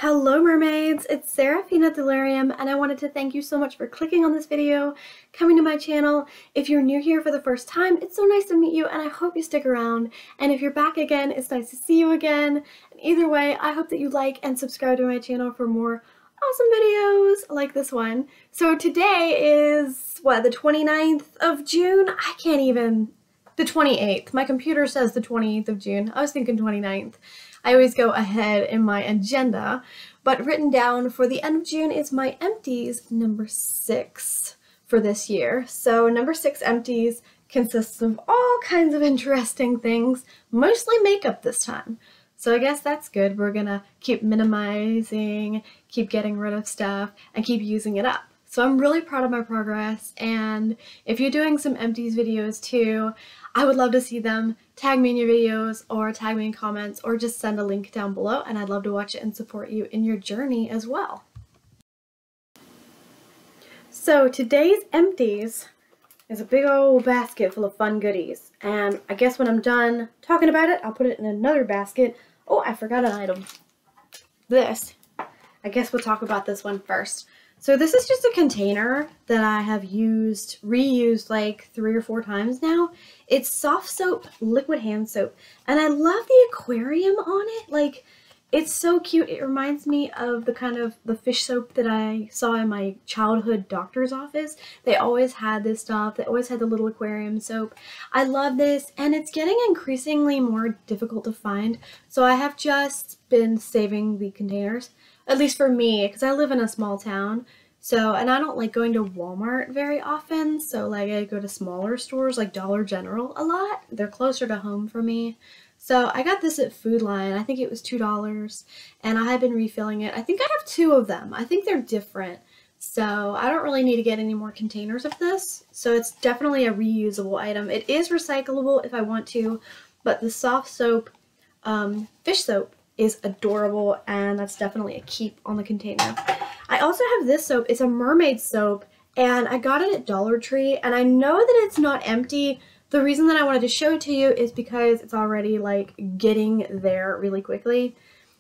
Hello mermaids, it's Sarafina Delirium, and I wanted to thank you so much for clicking on this video, coming to my channel. If you're new here for the first time, it's so nice to meet you and I hope you stick around. And if you're back again, it's nice to see you again. And either way, I hope that you like and subscribe to my channel for more awesome videos like this one. So today is, the 29th of June? I can't even, the 28th. My computer says the 28th of June. I was thinking 29th. I always go ahead in my agenda, but written down for the end of June is my Empties number 6 for this year. So number 6 Empties consists of all kinds of interesting things, mostly makeup this time. So I guess that's good. We're gonna keep minimizing, keep getting rid of stuff, and keep using it up. So I'm really proud of my progress, and if you're doing some Empties videos too, I would love to see them. Tag me in your videos, or tag me in comments, or just send a link down below, and I'd love to watch it and support you in your journey as well. So today's Empties is a big old basket full of fun goodies, and I guess when I'm done talking about it, I'll put it in another basket. Oh, I forgot an item. This. I guess we'll talk about this one first. So this is just a container that I have reused like 3 or 4 times now. It's Softsoap liquid hand soap, and I love the aquarium on it. Like, it's so cute. It reminds me of the fish soap that I saw in my childhood doctor's office. They always had this stuff. They always had the little aquarium soap. I love this, and it's getting increasingly more difficult to find. So I have just been saving the containers. At least for me, because I live in a small town, and I don't like going to Walmart very often, so like I go to smaller stores like Dollar General a lot. They're closer to home for me. So I got this at Food Lion. I think it was $2, and I have been refilling it. I think I have 2 of them. I think they're different, so I don't really need to get any more containers of this. So it's definitely a reusable item. It is recyclable if I want to, but the Softsoap fish soap is adorable, and that's definitely a keep on the container. I also have this soap. It's a Mermaid soap, and I got it at Dollar Tree, and I know that it's not empty. The reason that I wanted to show it to you is because it's already like getting there really quickly.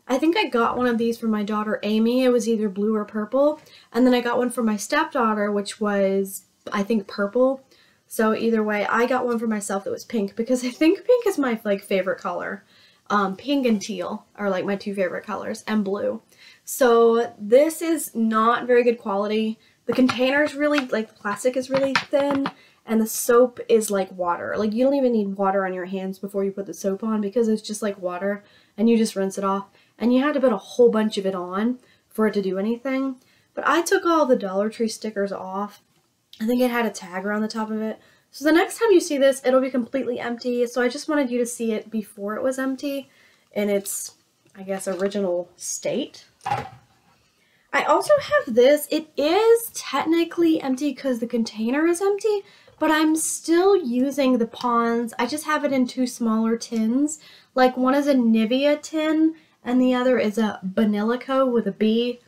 I think I got one of these for my daughter Amy. It was either blue or purple, and then I got one for my stepdaughter, which was, I think, purple. So either way, I got one for myself that was pink, because I think pink is my favorite color. Pink and teal are like my 2 favorite colors, and blue. So this is not very good quality. The container is really, the plastic is really thin, and the soap is like water. Like, you don't even need water on your hands before you put the soap on, because it's just like water, and you just rinse it off. And you have to put a whole bunch of it on for it to do anything. But I took all the Dollar Tree stickers off. I think it had a tag around the top of it. So the next time you see this, it'll be completely empty. So I just wanted you to see it before it was empty in its, I guess, original state. I also have this. It is technically empty because the container is empty, but I'm still using the Pond's. I just have it in 2 smaller tins. Like, one is a Nivea tin, and the other is a Banilico with a B.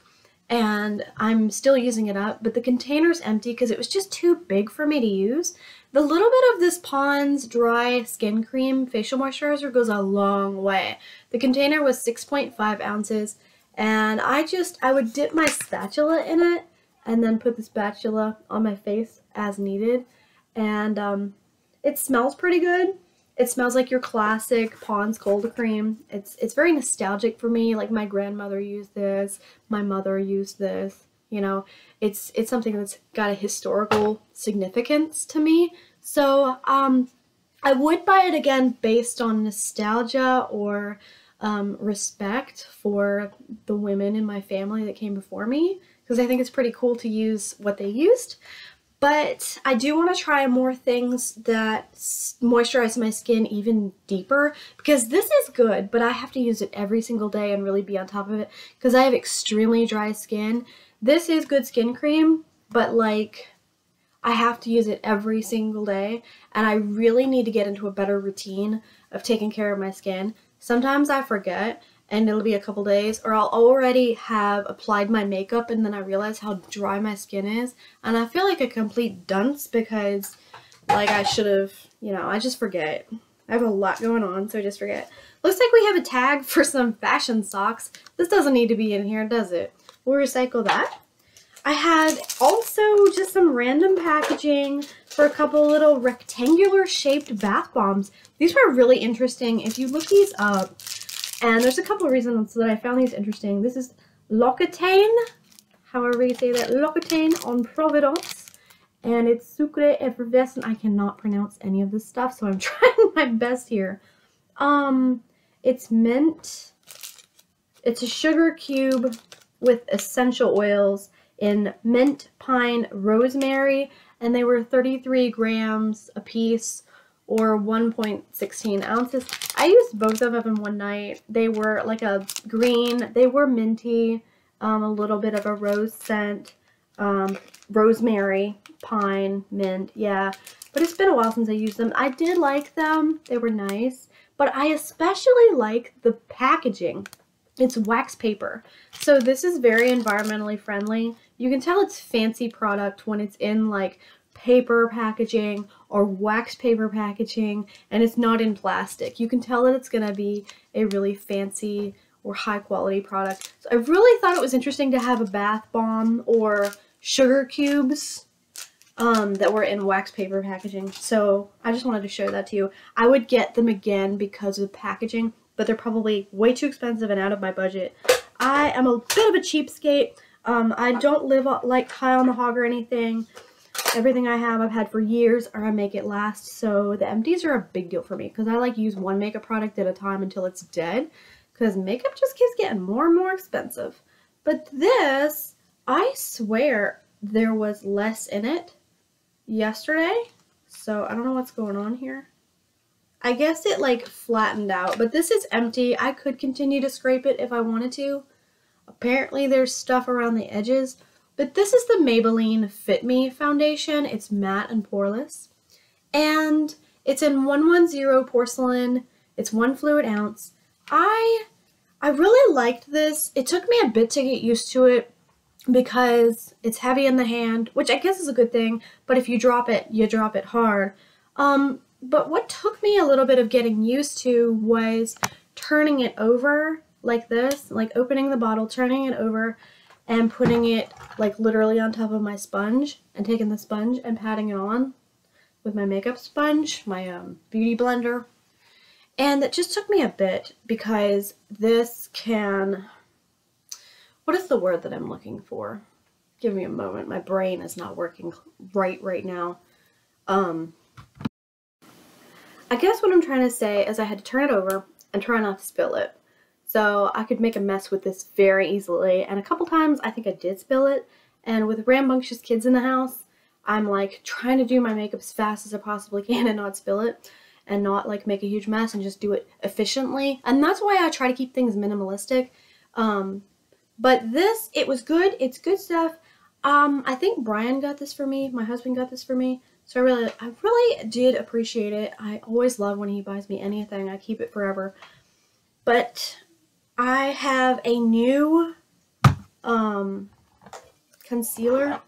And I'm still using it up, but the container's empty because it was just too big for me to use. The little bit of this Pond's Dry Skin Cream Facial Moisturizer goes a long way. The container was 6.5 ounces, and I would dip my spatula in it and then put the spatula on my face as needed. And it smells pretty good. It smells like your classic Pond's cold cream. It's very nostalgic for me. Like, my grandmother used this, my mother used this. You know, it's something that's got a historical significance to me. So I would buy it again based on nostalgia or respect for the women in my family that came before me, because I think it's pretty cool to use what they used. But I do want to try more things that moisturize my skin even deeper, because this is good, but I have to use it every single day and really be on top of it because I have extremely dry skin. This is good skin cream, but like, I have to use it every single day, and I really need to get into a better routine of taking care of my skin. Sometimes I forget, and it'll be a couple days, or I'll already have applied my makeup and then I realize how dry my skin is, and I feel like a complete dunce because, like, I should have, you know, I just forget. I have a lot going on, so I just forget. Looks like we have a tag for some fashion socks. This doesn't need to be in here, does it? We'll recycle that. I had also just some random packaging for a couple little rectangular shaped bath bombs. These were really interesting. If you look these up, and there's a couple of reasons that I found these interesting. This is L'Occitane, however you say that, L'Occitane en Providence. And it's sucre effervescent. I cannot pronounce any of this stuff, so I'm trying my best here. It's mint. It's a sugar cube with essential oils in mint, pine, rosemary, and they were 33 grams a piece or 1.16 ounces. I used both of them in one night. They were like a green, they were minty, a little bit of a rose scent, rosemary, pine, mint, yeah. But it's been a while since I used them. I did like them. They were nice. But I especially like the packaging. It's wax paper. So this is very environmentally friendly. You can tell it's fancy product when it's in like paper packaging or wax paper packaging and it's not in plastic. You can tell that it's going to be a really fancy or high quality product. So I really thought it was interesting to have a bath bomb or sugar cubes that were in wax paper packaging. So I just wanted to show that to you. I would get them again because of the packaging, but they're probably way too expensive and out of my budget. I am a bit of a cheapskate. I don't live like high on the hog or anything. Everything I have I've had for years or I make it last. So the empties are a big deal for me because I like use one makeup product at a time until it's dead because makeup just keeps getting more and more expensive. But this, I swear there was less in it yesterday. So I don't know what's going on here. I guess it like flattened out, but this is empty. I could continue to scrape it if I wanted to. Apparently there's stuff around the edges, but this is the Maybelline FitMe foundation. It's matte and poreless, and it's in 110 porcelain. It's 1 fluid ounce. I really liked this. It took me a bit to get used to it because it's heavy in the hand, which I guess is a good thing, but if you drop it, you drop it hard. But what took me a little bit of getting used to was turning it over like this, like opening the bottle, turning it over, and putting it like literally on top of my sponge, and taking the sponge and patting it on with my makeup sponge, my beauty blender. And it just took me a bit because this can, what is the word that I'm looking for? Give me a moment. My brain is not working right now. I guess what I'm trying to say is I had to turn it over and try not to spill it. So I could make a mess with this very easily. And a couple times I think I did spill it. And with rambunctious kids in the house, I'm like trying to do my makeup as fast as I possibly can and not spill it. And not like make a huge mess and just do it efficiently. And that's why I try to keep things minimalistic. But this, it was good. It's good stuff. I think Brian got this for me. My husband got this for me. So I really did appreciate it. I always love when he buys me anything. I keep it forever. But I have a new concealer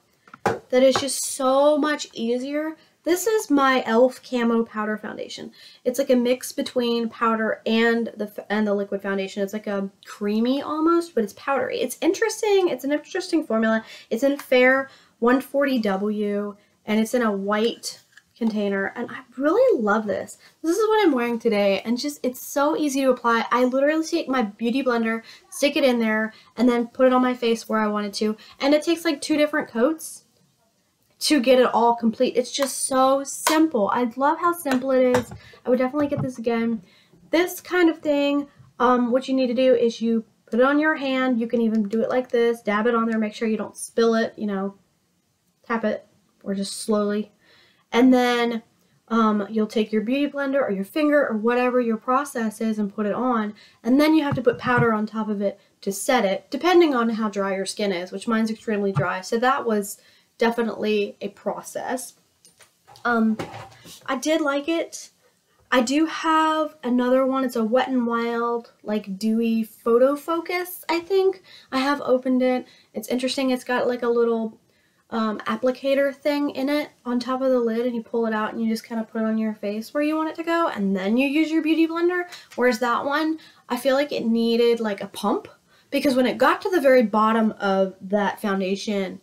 that is just so much easier. This is my e.l.f. Camo Powder Foundation. It's like a mix between powder and the liquid foundation. It's like a creamy almost, but it's powdery. It's interesting. It's an interesting formula. It's in Fair 140W, and it's in a white container, and I really love this. This is what I'm wearing today, and just it's so easy to apply. I literally take my beauty blender, stick it in there, and then put it on my face where I wanted to, and it takes like 2 different coats to get it all complete. It's just so simple. I love how simple it is. I would definitely get this again. This kind of thing, what you need to do is you put it on your hand. You can even do it like this, dab it on there, make sure you don't spill it, you know, tap it, or just slowly. And then you'll take your beauty blender or your finger or whatever your process is and put it on. And then you have to put powder on top of it to set it, depending on how dry your skin is, which mine's extremely dry. So that was definitely a process. I did like it. I do have another one. It's a Wet n Wild, like dewy photo focus, I think. I have opened it. It's interesting. It's got like a little applicator thing in it on top of the lid, and you pull it out and you just kind of put it on your face where you want it to go, and then you use your beauty blender. Whereas that one, I feel like it needed like a pump, because when it got to the very bottom of that foundation,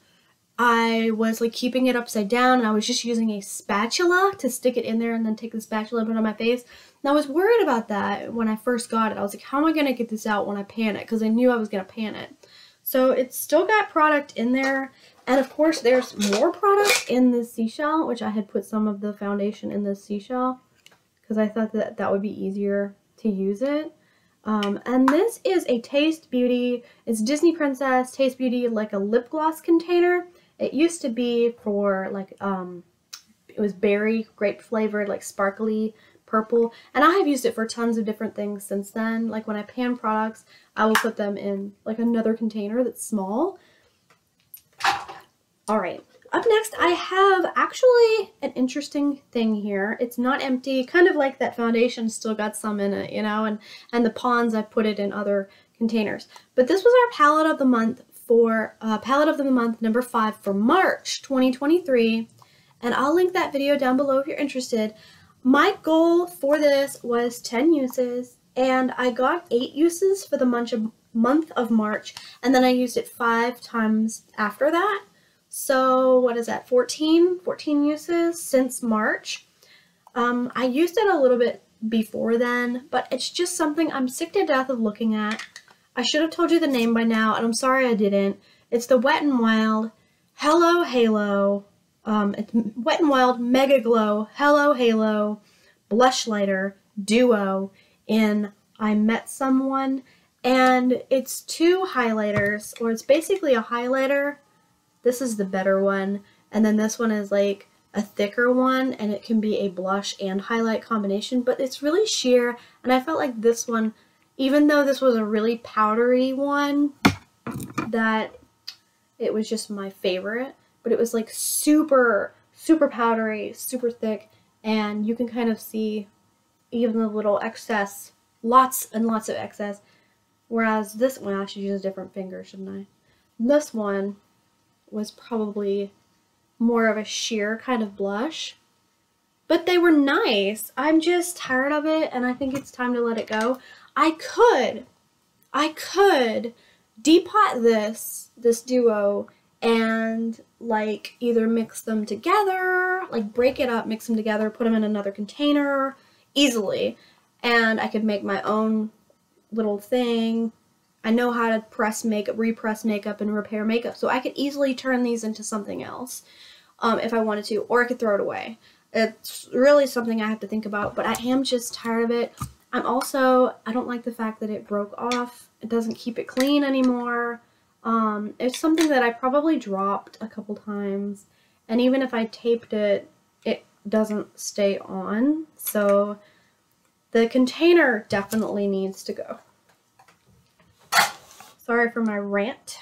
I was like keeping it upside down, and I was just using a spatula to stick it in there and then take the spatula and put it on my face. And I was worried about that when I first got it. I was like, how am I going to get this out when I pan it? Because I knew I was going to pan it. So it's still got product in there. And of course, there's more product in this seashell, which I had put some of the foundation in this seashell because I thought that that would be easier to use it. And this is a Taste Beauty. It's Disney Princess Taste Beauty, like a lip gloss container. It used to be for like, it was berry, grape flavored, like sparkly purple. And I have used it for tons of different things since then. Like when I pan products, I will put them in like another container that's small. All right, up next I have actually an interesting thing here. It's not empty, kind of like that foundation still got some in it, you know, and the Pond's I put it in other containers. But this was our palette of the month for palette of the month number 5 for March 2023, and I'll link that video down below if you're interested. My goal for this was 10 uses, and I got 8 uses for the month of March, and then I used it 5 times after that. So what is that, 14 uses since March. I used it a little bit before then, but it's just something I'm sick to death of looking at. I should have told you the name by now, and I'm sorry I didn't. It's the Wet n Wild HelloHalo. It's Wet n Wild MegaGlo HelloHalo Blushlighter Duo in I Met Someone. And it's 2 highlighters, or it's basically a highlighter. This is the better one, and then this one is like a thicker one, and it can be a blush and highlight combination, but it's really sheer, and I felt like this one, even though this was a really powdery one, that it was just my favorite, but it was like super, super powdery, super thick, and you can kind of see even the little excess, lots and lots of excess, whereas this one, I should use a different finger, shouldn't I? This one was probably more of a sheer kind of blush, but they were nice. I'm just tired of it, and I think it's time to let it go. I could depot this duo and like either mix them together, like break it up, mix them together, put them in another container easily, and I could make my own little thing. I know how to press makeup, repress makeup, and repair makeup, so I could easily turn these into something else if I wanted to, or I could throw it away. It's really something I have to think about, but I am just tired of it. I don't like the fact that it broke off. It doesn't keep it clean anymore. It's something that I probably dropped a couple times, and even if I taped it, it doesn't stay on, so the container definitely needs to go. Sorry for my rant.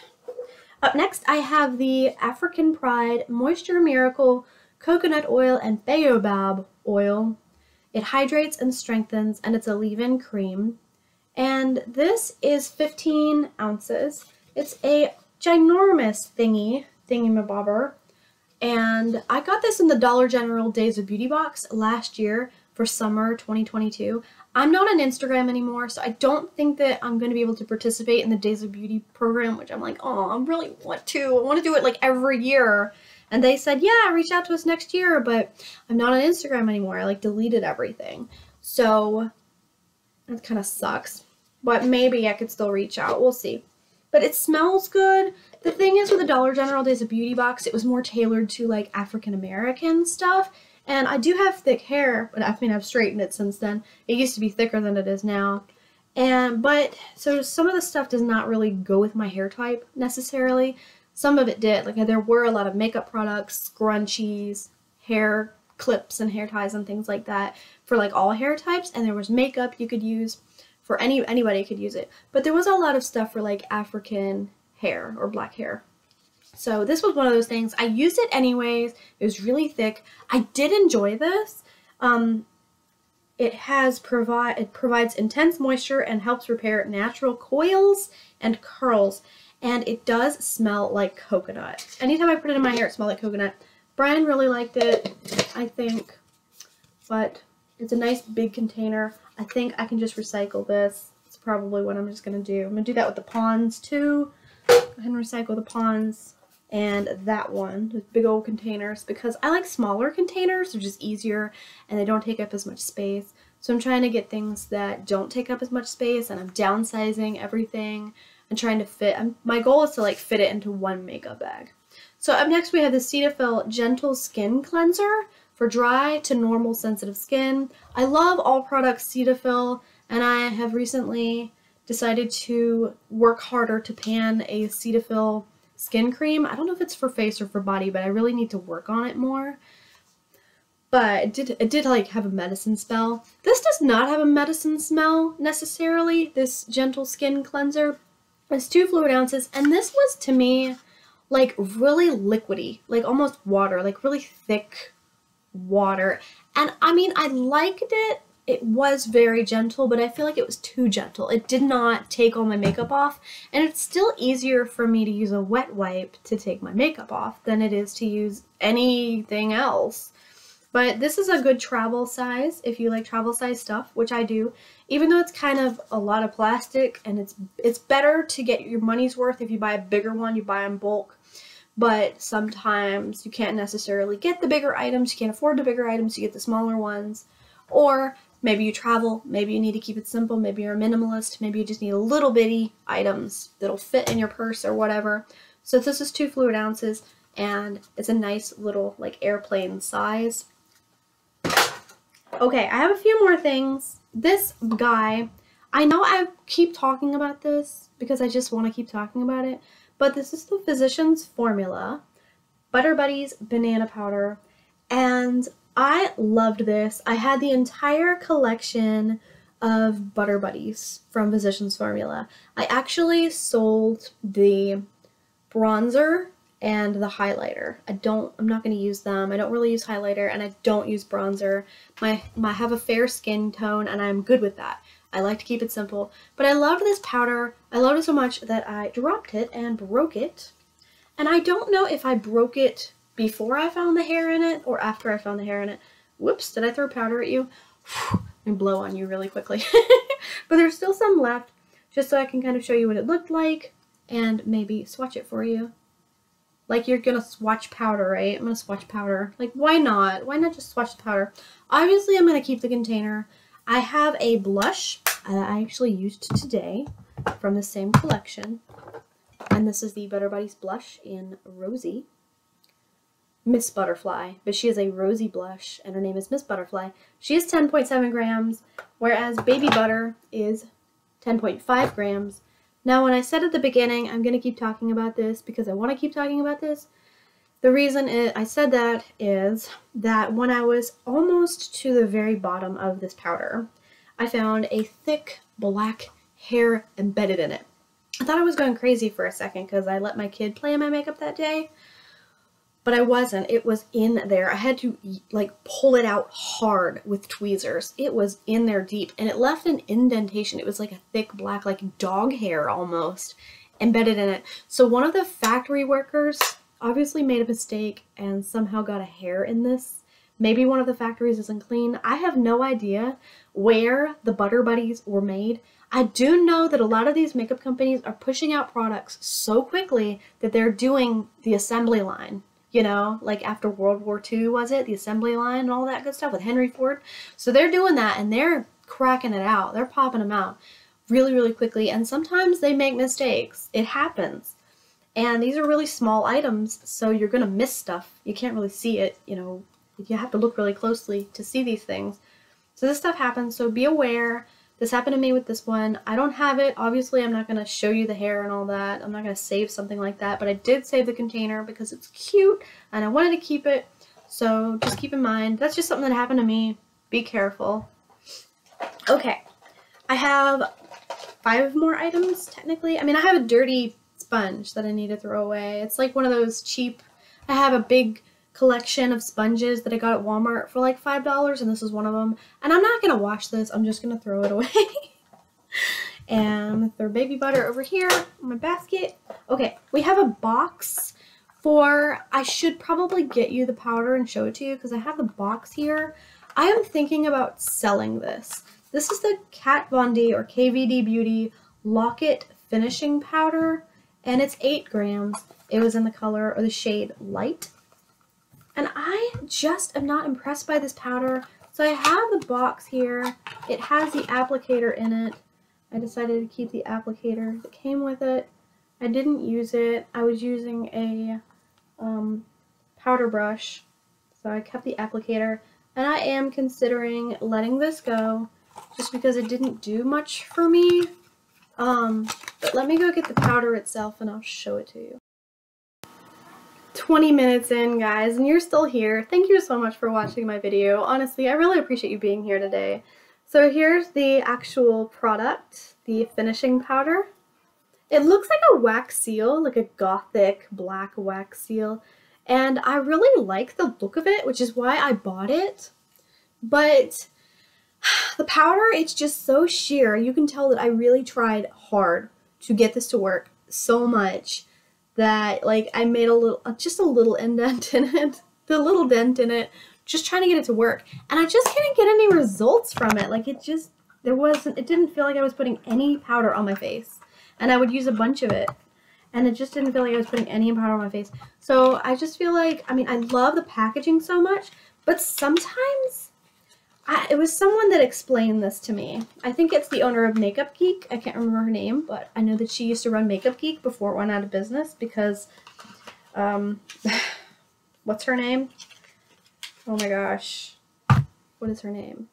Up next, I have the African Pride Moisture Miracle Coconut Oil and Baobab Oil. It hydrates and strengthens, and it's a leave-in cream. And this is 15 ounces. It's a ginormous thingy-mabobber. And I got this in the Dollar General Days of Beauty box last year for summer 2022. I'm not on Instagram anymore, so I don't think that I'm going to be able to participate in the Days of Beauty program, which I'm like, oh, I really want to. I want to do it like every year. And they said, yeah, reach out to us next year, but I'm not on Instagram anymore. I like deleted everything. So that kind of sucks, but maybe I could still reach out. We'll see. But it smells good. The thing is with the Dollar General Days of Beauty box, it was more tailored to like African American stuff. And I do have thick hair, but I mean, I've straightened it since then. It used to be thicker than it is now. So some of the stuff does not really go with my hair type necessarily. Some of it did. Like there were a lot of makeup products, scrunchies, hair clips and hair ties and things like that for like all hair types. And there was makeup you could use for anybody could use it. But there was a lot of stuff for like African hair or black hair. So this was one of those things. I used it anyways. It was really thick. I did enjoy this. It provides intense moisture and helps repair natural coils and curls. And it does smell like coconut. Anytime I put it in my hair, it smells like coconut. Brian really liked it, I think. But it's a nice big container. I think I can just recycle this. It's probably what I'm just going to do. I'm going to do that with the Ponds too. Go ahead and recycle the Ponds and that one, with big old containers, because I like smaller containers. They're just easier and they don't take up as much space. So I'm trying to get things that don't take up as much space, and I'm downsizing everything and trying to fit. My goal is to like fit it into one makeup bag. So up next we have the Cetaphil Gentle Skin Cleanser for dry to normal sensitive skin. I love all products Cetaphil, and I have recently decided to work harder to pan a Cetaphil skin cream. I don't know if it's for face or for body, but I really need to work on it more. But it did like have a medicine smell. This does not have a medicine smell necessarily, this Gentle Skin Cleanser. It's 2 fluid ounces, and this was to me like really liquidy, like almost water, like really thick water. And I mean, I liked it. It was very gentle, but I feel like it was too gentle. It did not take all my makeup off, and it's still easier for me to use a wet wipe to take my makeup off than it is to use anything else. But this is a good travel size if you like travel size stuff, which I do. Even though it's kind of a lot of plastic, and it's better to get your money's worth if you buy a bigger one, you buy in bulk. But sometimes you can't necessarily get the bigger items, you can't afford the bigger items, you get the smaller ones. Or maybe you travel, maybe you need to keep it simple, maybe you're a minimalist, maybe you just need a little bitty items that'll fit in your purse or whatever. So this is 2 fluid ounces, and it's a nice little like airplane size. Okay, I have a few more things. This guy, I know I keep talking about this because I just want to keep talking about it, but this is the Physicians Formula Butter Buddies Banana Powder, and I loved this. I had the entire collection of Butter Buddies from Physicians Formula. I actually sold the bronzer and the highlighter. I'm not going to use them. I don't really use highlighter, and I don't use bronzer. I have a fair skin tone, and I'm good with that. I like to keep it simple. But I loved this powder. I loved it so much that I dropped it and broke it. And I don't know if I broke it before I found the hair in it or after I found the hair in it. Whoops, did I throw powder at you? Let me blow on you really quickly. But there's still some left, just so I can kind of show you what it looked like and maybe swatch it for you. Like, you're gonna swatch powder, right? I'm gonna swatch powder. Like, why not? Why not just swatch the powder? Obviously, I'm gonna keep the container. I have a blush I actually used today from the same collection. And this is the Butter Buddies blush in Rosy. Miss Butterfly. But she is a rosy blush, and her name is Miss Butterfly. She is 10.7 grams, whereas Baby Butter is 10.5 grams. Now, when I said at the beginning, I'm going to keep talking about this because I want to keep talking about this, the reason I said that is that when I was almost to the very bottom of this powder, I found a thick black hair embedded in it. I thought I was going crazy for a second because I let my kid play in my makeup that day, but I wasn't. It was in there. I had to like pull it out hard with tweezers. It was in there deep, and it left an indentation. It was like a thick black, like dog hair almost, embedded in it. So one of the factory workers obviously made a mistake and somehow got a hair in this. Maybe one of the factories isn't clean. I have no idea where the Butter Buddies were made. I do know that a lot of these makeup companies are pushing out products so quickly that they're doing the assembly line. You know, like after World War II, was it? The assembly line and all that good stuff with Henry Ford. So they're doing that, and they're cracking it out. They're popping them out really, really quickly. And sometimes they make mistakes. It happens. And these are really small items, so you're going to miss stuff. You can't really see it, you know. You have to look really closely to see these things. So this stuff happens, so be aware. This happened to me with this one. I don't have it. Obviously, I'm not going to show you the hair and all that. I'm not going to save something like that, but I did save the container because it's cute, and I wanted to keep it. So just keep in mind, that's just something that happened to me. Be careful. Okay, I have 5 more items, technically. I mean, I have a dirty sponge that I need to throw away. It's like one of those cheap, I have a big collection of sponges that I got at Walmart for like $5, and this is one of them. And I'm not going to wash this. I'm just going to throw it away. And throw baby butter over here in my basket. Okay, we have a box for, I should probably get you the powder and show it to you because I have the box here. I am thinking about selling this. This is the Kat Von D or KVD Beauty Locket Finishing Powder, and it's 8 grams. It was in the color or the shade Light. And I just am not impressed by this powder. So I have the box here. It has the applicator in it. I decided to keep the applicator that came with it. I didn't use it. I was using a powder brush, so I kept the applicator. And I am considering letting this go just because it didn't do much for me. But let me go get the powder itself and I'll show it to you. 20 minutes in, guys, and you're still here. Thank you so much for watching my video. Honestly, I really appreciate you being here today. So here's the actual product, the finishing powder. It looks like a wax seal, like a gothic black wax seal. And I really like the look of it, which is why I bought it. But the powder, it's just so sheer. You can tell that I really tried hard to get this to work so much that like I made just a little indent in it, the little dent in it, just trying to get it to work. And I just couldn't get any results from it. Like it didn't feel like I was putting any powder on my face. And I would use a bunch of it. And it just didn't feel like I was putting any powder on my face. So I just feel like, I mean, I love the packaging so much, but sometimes, it was someone that explained this to me. I think it's the owner of Makeup Geek. I can't remember her name, but I know that she used to run Makeup Geek before it went out of business because, what's her name? Oh my gosh. What is her name?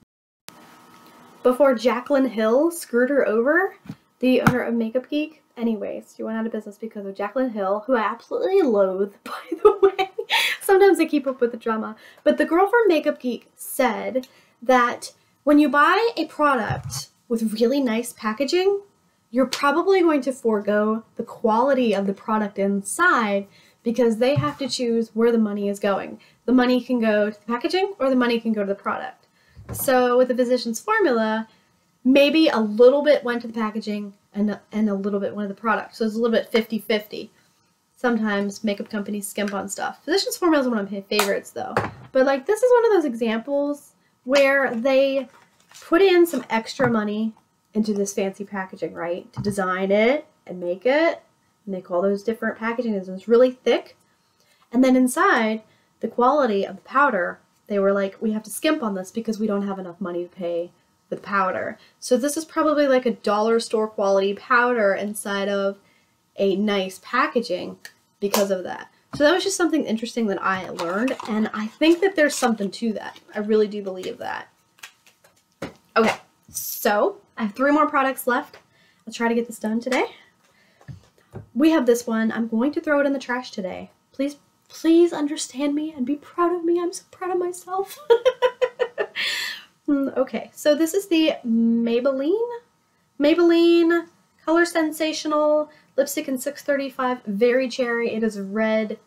Before Jaclyn Hill screwed her over, the owner of Makeup Geek. Anyways, she went out of business because of Jaclyn Hill, who I absolutely loathe, by the way. Sometimes I keep up with the drama. But the girl from Makeup Geek said that when you buy a product with really nice packaging, you're probably going to forego the quality of the product inside because they have to choose where the money is going. The money can go to the packaging or the money can go to the product. So with the Physicians Formula, maybe a little bit went to the packaging and a little bit went to the product. So it's a little bit 50-50. Sometimes makeup companies skimp on stuff. Physicians Formula is one of my favorites though. But like this is one of those examples where they put in some extra money into this fancy packaging, right? To design it and make it, and make all those different packaging. It's really thick. And then inside, the quality of the powder, they were like, we have to skimp on this because we don't have enough money to pay for the powder. So this is probably like a dollar store quality powder inside of a nice packaging because of that. So that was just something interesting that I learned, and I think that there's something to that. I really do believe that. Okay, so I have 3 more products left. I'll try to get this done today. We have this one. I'm going to throw it in the trash today. Please understand me and be proud of me. I'm so proud of myself. Okay, so this is the Maybelline Color Sensational Lipstick in 635, Very Cherry. It is red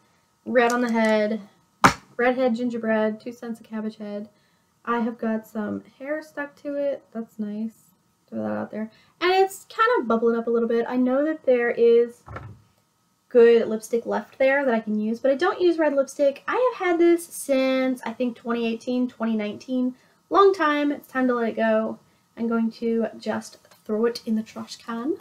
on the head, redhead gingerbread, 2 cents a cabbage head. I have got some hair stuck to it. That's nice. Throw that out there. And it's kind of bubbling up a little bit. I know that there is good lipstick left there that I can use, but I don't use red lipstick. I have had this since, I think, 2018, 2019. Long time. It's time to let it go. I'm going to just throw it in the trash can.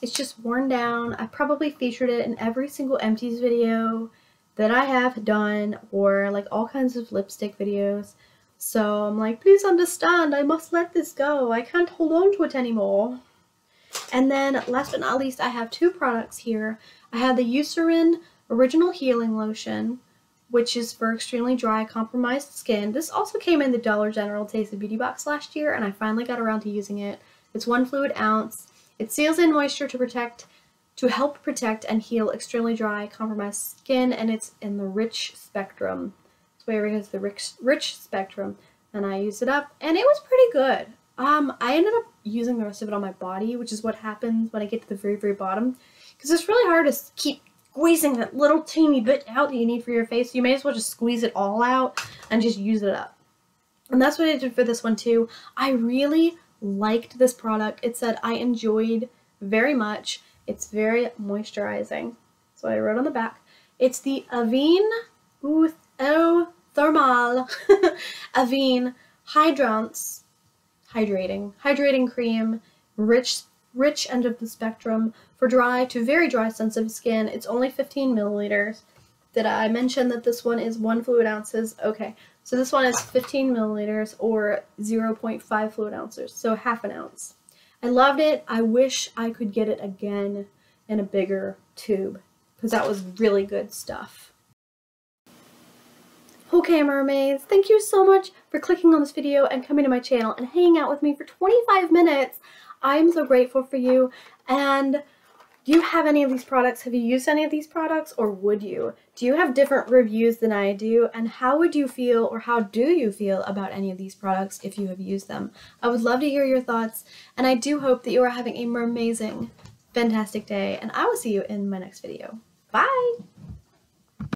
It's just worn down. I probably featured it in every single Empties video that I have done, or like all kinds of lipstick videos. So I'm like, please understand, I must let this go. I can't hold on to it anymore. And then last but not least, I have 2 products here. I have the Eucerin Original Healing Lotion, which is for extremely dry, compromised skin. This also came in the Dollar General Taste of Beauty box last year, and I finally got around to using it. It's 1 fluid ounce. It seals in moisture to help protect and heal extremely dry, compromised skin, and it's in the rich spectrum. It's where it has the rich spectrum, and I used it up, and it was pretty good. I ended up using the rest of it on my body, which is what happens when I get to the very, very bottom, because it's really hard to keep squeezing that little teeny bit out that you need for your face. You may as well just squeeze it all out and just use it up. And that's what I did for this one too. I really liked this product. It said I enjoyed very much. It's very moisturizing. That's what I wrote on the back. It's the Avène Eau Thermale Avène Hydrating Cream, rich end of the spectrum for dry to very dry sensitive skin. It's only 15 milliliters. Did I mention that this one is 1 fluid ounces? Okay, so this one is 15 milliliters or 0.5 fluid ounces, so half an ounce. I loved it. I wish I could get it again in a bigger tube because that was really good stuff. Okay, mermaids, thank you so much for clicking on this video and coming to my channel and hanging out with me for 25 minutes. I'm so grateful for you. And do you have any of these products? Have you used any of these products, or would you? Do you have different reviews than I do? And how would you feel, or how do you feel about any of these products if you have used them? I would love to hear your thoughts, and I do hope that you are having a mermazing, fantastic day, and I will see you in my next video. Bye!